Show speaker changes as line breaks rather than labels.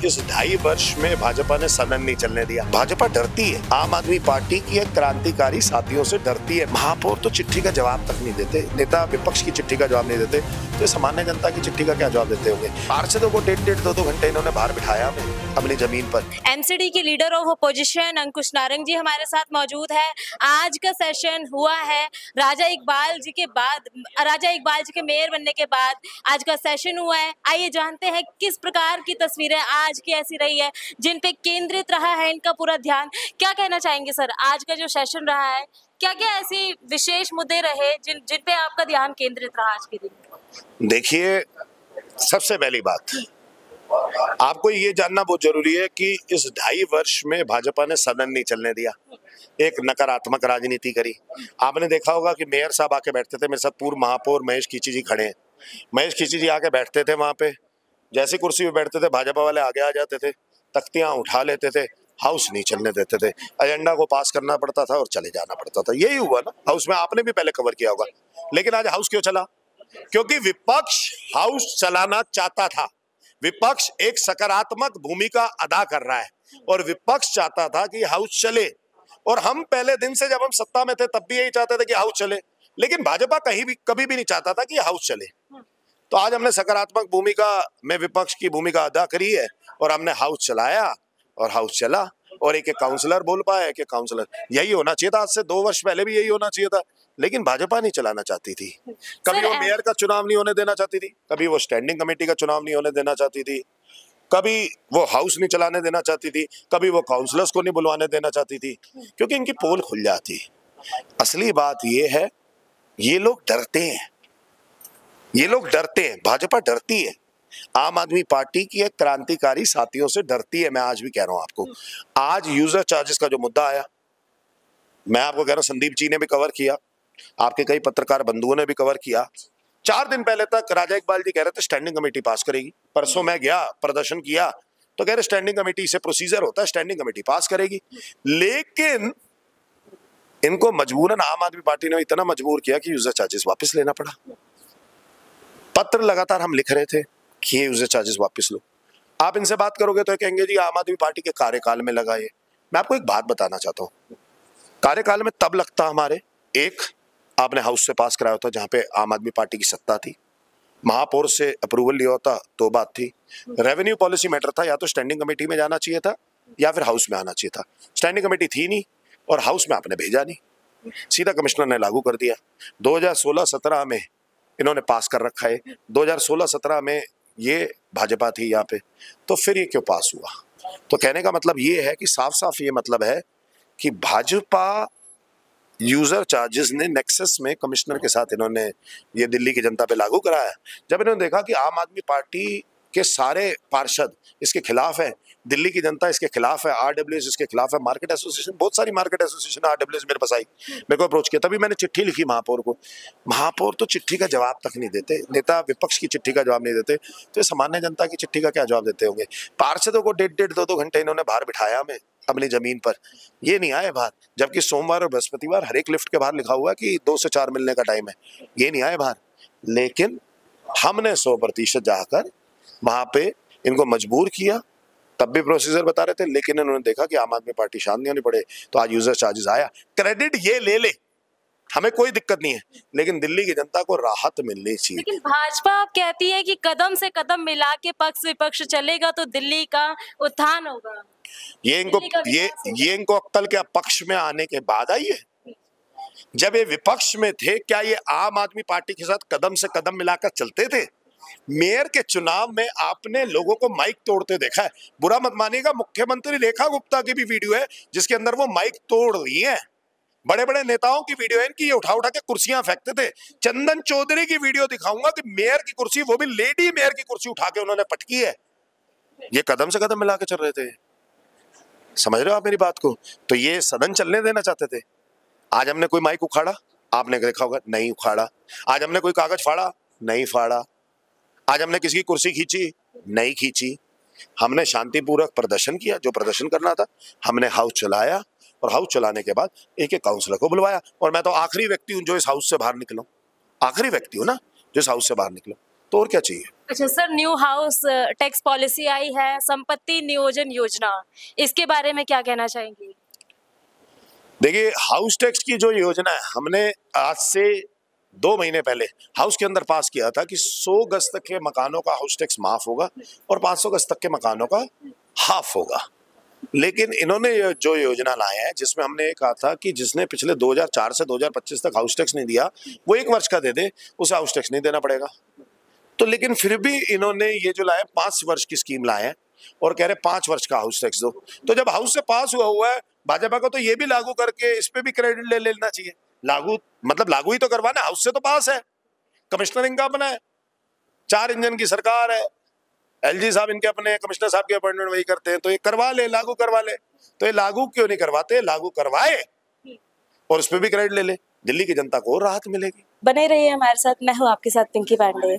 इस 2.5 वर्ष में भाजपा ने सदन नहीं चलने दिया। भाजपा डरती है, आम आदमी पार्टी की एक क्रांतिकारी साथियों से डरती है। महापौर तो चिट्ठी का जवाब तक नहीं देते, नेता विपक्ष की चिट्ठी का जवाब नहीं देते, तो सामान्य जनता की चिट्ठी का क्या जवाब देते होंगे। पार्षदों को 1.5-2 घंटे इन्होंने बाहर बिठाया अपनी जमीन पर।
एमसीडी के लीडर ऑफ अपोजिशन अंकुश नारंग जी हमारे साथ मौजूद है। आज का सेशन हुआ है राजा इकबाल जी के मेयर बनने के बाद आज का सेशन हुआ है। आइए जानते हैं किस प्रकार की तस्वीरें आज की ऐसी रही है जिन पे केंद्रित रहा है इनका पूरा ध्यान। क्या कहना चाहेंगे सर, आज का जो सेशन रहा है क्या क्या ऐसे विशेष मुद्दे रहे जिन पे आपका ध्यान केंद्रित रहा आज के दिन?
देखिए, सबसे पहली बात आपको ये जानना बहुत जरूरी है कि इस 2.5 वर्ष में भाजपा ने सदन नहीं चलने दिया, एक नकारात्मक राजनीति करी। आपने देखा होगा कि मेयर साहब आके बैठते थे, मेरे साथ पूर्व महापौर महेश खींची जी खड़े हैं। महेश खींची जी आके बैठते थे वहां पे, जैसी कुर्सी पे बैठते थे भाजपा वाले आगे आ जाते थे, तख्तियां उठा लेते थे, हाउस नहीं चलने देते थे, एजेंडा को पास करना पड़ता था और चले जाना पड़ता था। यही हुआ ना हाउस में, आपने भी पहले कवर किया होगा। लेकिन आज हाउस क्यों चला? क्योंकि विपक्ष हाउस चलाना चाहता था। विपक्ष एक सकारात्मक भूमिका अदा कर रहा है और विपक्ष चाहता था कि हाउस चले। और हम पहले दिन से जब हम सत्ता में थे तब भी यही चाहते थे कि हाउस चले, लेकिन भाजपा कभी भी नहीं चाहता था कि हाउस चले। तो आज हमने सकारात्मक भूमिका में विपक्ष की भूमिका अदा करी है और हमने हाउस चलाया और हाउस चला और एक काउंसलर बोल पाया, एक काउंसलर। यही होना चाहिए था, आज से 2 वर्ष पहले भी यही होना चाहिए था, लेकिन भाजपा नहीं चलाना चाहती थी। कभी वो मेयर का चुनाव नहीं होने देना चाहती थी, कभी वो स्टैंडिंग कमेटी का चुनाव नहीं होने देना चाहती थी, कभी वो हाउस नहीं चलाने देना चाहती थी, कभी वो काउंसलर्स को नहीं बुलवाने देना चाहती थी, क्योंकि इनकी पोल खुल जाती। असली बात ये है, ये लोग डरते हैं, ये लोग डरते हैं, भाजपा डरती है। आम आदमी पार्टी की एक क्रांतिकारी साथियों से डरती है। मैं आज भी कह रहा हूं आपको, आज यूजर चार्जेस का जो मुद्दा आया, मैं आपको कह रहा हूं संदीप जी ने भी कवर किया, आपके कई पत्रकार बंधुओं ने भी कवर किया। 4 दिन पहले तक राजा इकबाल जी कह रहे थे स्टैंडिंग कमेटी पास करेगी। परसों मैं गया, प्रदर्शन किया, तो कह रहे स्टैंडिंग कमेटी से प्रोसीजर होता है, स्टैंडिंग कमेटी पास करेगी। लेकिन इनको मजबूरन आम आदमी पार्टी ने इतना मजबूर किया कि यूजर चार्जेस वापस लेना पड़ा। पत्र लगातार हम लिख रहे थे कि ये यूजर चार्जेस वापस लो। आप इनसे बात करोगे तो कहेंगे जी आम आदमी पार्टी के कार्यकाल में लगा ये। मैं आपको एक बात बताना चाहता हूँ, कार्यकाल में तब लगता हमारे, एक आपने हाउस से पास कराया होता जहां पे आम आदमी पार्टी की सत्ता थी, महापौर से अप्रूवल लिया होता तो बात थी। रेवेन्यू पॉलिसी मैटर था, या तो स्टैंडिंग कमेटी में जाना चाहिए था या फिर हाउस में आना चाहिए था। स्टैंडिंग कमेटी थी नहीं और हाउस में आपने भेजा नहीं, सीधा कमिश्नर ने लागू कर दिया। 2016-17 में इन्होंने पास कर रखा है, 2016-17 में ये भाजपा थी यहाँ पे, तो फिर ये क्यों पास हुआ? तो कहने का मतलब ये है कि साफ साफ ये मतलब है कि भाजपा यूजर चार्जेस ने नेक्सस में कमिश्नर के साथ इन्होंने ये दिल्ली की जनता पे लागू कराया। जब इन्होंने देखा कि आम आदमी पार्टी के सारे पार्षद इसके खिलाफ है, दिल्ली की जनता इसके खिलाफ है, आरडब्ल्यूएस इसके खिलाफ है, मार्केट एसोसिएशन, बहुत सारी मार्केट एसोसिएशन आरडब्ल्यूएस मेरे पास आई, मेरे को अप्रोच किया, तभी मैंने चिट्ठी लिखी महापौर को। महापौर तो चिट्ठी का जवाब तक नहीं देते, नेता विपक्ष की चिट्ठी का जवाब नहीं देते, तो सामान्य जनता की चिट्ठी का क्या जवाब देते होंगे। पार्षदों को 1.5-2 घंटे इन्होंने बाहर बिठाया हमें अपनी जमीन पर, ये नहीं आए बाहर, जबकि सोमवार और बृहस्पतिवार हर एक लिफ्ट के बाहर लिखा हुआ है कि 2 से 4 मिलने का टाइम है, ये नहीं आए बाहर। लेकिन हमने 100% जाकर वहां पे इनको मजबूर किया, तब भी प्रोसीजर बता रहे थे, लेकिन इन्होंने देखा कि आम आदमी पार्टी शांत नहीं होनी पड़े, तो आज यूजर चार्जेस आया। क्रेडिट ये ले ले, हमें कोई दिक्कत नहीं है, लेकिन दिल्ली की जनता को राहत मिलनी चाहिए।
लेकिन भाजपा अब कहती है कि कदम से कदम मिला के पक्ष विपक्ष चलेगा तो दिल्ली का उत्थान होगा।
ये इनको अक्ल के पक्ष में आने के बाद आई है। जब ये विपक्ष में थे, क्या ये आम आदमी पार्टी के साथ कदम से कदम मिलाकर चलते थे? मेयर के चुनाव में आपने लोगों को माइक तोड़ते देखा है। बुरा मत मानिएगा, मुख्यमंत्री रेखा गुप्ता की भी वीडियो है जिसके अंदर वो माइक तोड़ रही है। बड़े बड़े नेताओं की वीडियो है इनकी, ये उठा उठा के कुर्सियां फेंकते थे। चंदन चौधरी की वीडियो दिखाऊंगा कि मेयर की कुर्सी, वो भी लेडी मेयर की कुर्सी उठा के उन्होंने पटकी है। ये कदम से कदम मिला के चल रहे थे, समझ रहे हो आप मेरी बात को? तो ये सदन चलने देना चाहते थे। आज हमने कोई माइक उखाड़ा, आपने देखा होगा, नहीं उखाड़ा। आज हमने कोई कागज फाड़ा, नहीं फाड़ा। आज हमने किसी की कुर्सी खींची, नहीं खींची। हमने शांतिपूर्वक प्रदर्शन किया, जो प्रदर्शन करना था। हमने हाउस चलाया और हाउस चलाने के बाद एक एक काउंसलर को बुलवाया। और मैं तो आखिरी व्यक्ति हूं जो इस हाउस से बाहर निकला, आखिरी व्यक्ति हूं ना जो इस हाउस से बाहर निकला। तो और क्या चाहिए।
अच्छा sir, new house tax policy आई है, संपत्ति नियोजन योजना, इसके बारे में क्या कहना चाहेंगे?
देखिए, हाउस टैक्स की जो योजना है, हमने आज से 2 महीने पहले हाउस के अंदर पास किया था कि 100 गज तक के मकानों का हाउस टैक्स माफ होगा और 500 गज तक के मकानों का हाफ होगा। लेकिन इन्होंने जो योजना लाए हैं, जिसमें हमने ये कहा था कि जिसने पिछले 2004 से 2025 तक हाउस टैक्स नहीं दिया, वो 1 वर्ष का दे दे, उसे हाउस टैक्स नहीं देना पड़ेगा। तो लेकिन फिर भी इन्होंने ये जो लाए 5 वर्ष की स्कीम लाए हैं और कह रहे 5 वर्ष का हाउस टैक्स दो। तो जब हाउस से पास हुआ है, भाजपा को तो ये भी लागू करके इस पे भी क्रेडिट ले लेना चाहिए। लागू मतलब लागू ही तो करवाना, हाउस से तो पास है, कमिश्नरिंग का अपना है, 4 इंजन की सरकार है, एलजी साहब इनके अपने कमिश्नर साहब के अपॉइंटमेंट वही करते हैं, तो ये करवा ले, लागू करवा ले। तो ये लागू क्यों नहीं करवाते, लागू करवाए और उस पर भी क्रेडिट ले ले, दिल्ली की जनता को राहत मिलेगी।
बने रहिए हमारे साथ, मैं हूँ आपके साथ पिंकी पांडे।